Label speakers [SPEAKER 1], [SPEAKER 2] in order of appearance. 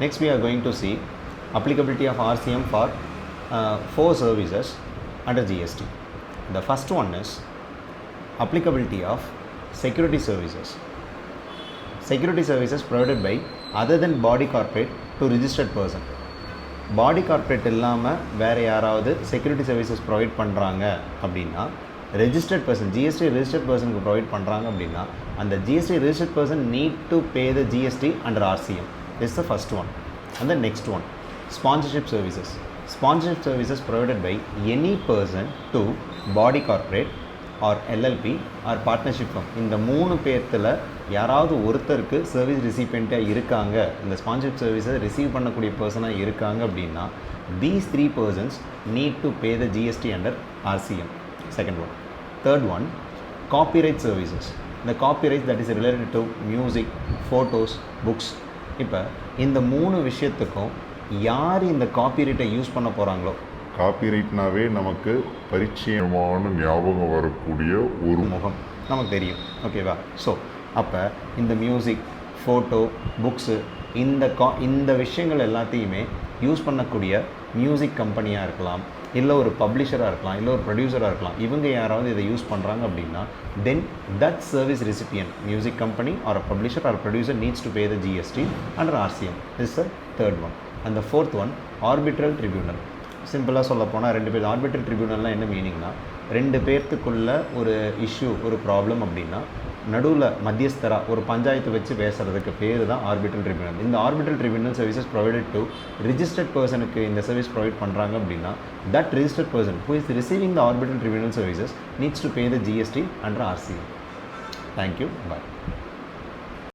[SPEAKER 1] Next we are going to see applicability of RCM for 4 services under GST. The first one is applicability of security services. Security services provided by other than body corporate to registered person. Body corporate இல்லாமல் வேறு யாராவது security services provide பண்ணுறாங்க அப்படின்னா registered person, GST registered பர்சனுக்கு provide பண்ணுறாங்க அப்படின்னா அந்த GST registered person need to pay the GST under RCM. This is the first one. And the next one, sponsorship services. Sponsorship services provided by any person to body corporate or LLP or partnership firm. இந்த 3 பேர்த்தில் யாராவது ஒருத்தருக்கு service ரிசிபியண்ட்டாக இருக்காங்க, இந்த sponsorship சர்வீஸை receive பண்ணக்கூடிய பர்சனாக இருக்காங்க அப்படின்னா these 3 persons need to pay the GST under RCM. Second one. Third one, copyright services. The copyright that is related to music, photos, books. இப்போ இந்த 3 விஷயத்துக்கும் யார் இந்த காப்பிரைட்டை யூஸ் பண்ண போகிறாங்களோ,
[SPEAKER 2] காப்பிரைட்னாவே நமக்கு பரிச்சயமான ஞாபகம் வரக்கூடிய ஒரு
[SPEAKER 1] முகம் நமக்கு தெரியும், ஓகேவா? ஸோ அப்போ இந்த மியூசிக், ஃபோட்டோ, புக்ஸு, இந்த விஷயங்கள் எல்லாத்தையுமே யூஸ் பண்ணக்கூடிய மியூசிக் கம்பெனியாக இருக்கலாம், இல்லை ஒரு பப்ளிஷராக இருக்கலாம், இல்லை ஒரு ப்ரொடியூசராக இருக்கலாம். இவங்க யாராவது இதை யூஸ் பண்ணுறாங்க அப்படின்னா then that service recipient, music company or publisher or producer needs to pay the GST under RCM. This is third one. And the fourth one, arbitral tribunal. சிம்பிளாக சொல்ல போனால் 2 பேர் ஆர்பிட்ரல் ட்ரிபியூனல்னால் என்ன மீனிங்னா 2 பேர்த்துக்குள்ள ஒரு இஷ்யூ, ஒரு ப்ராப்ளம் அப்படின்னா நடுவில் மத்தியஸ்தராக ஒரு பஞ்சாயத்து வச்சு பேசுகிறதுக்கு பேர் தான் ஆர்பிட்ரல் ட்ரிபியூனல். இந்த arbitral tribunal services provided to registered பர்சனுக்கு இந்த சர்வீஸ் ப்ரொவைட் பண்ணுறாங்க அப்படின்னா that registered person who is receiving the arbitral tribunal services needs to pay the GST under RCM. Thank you, bye.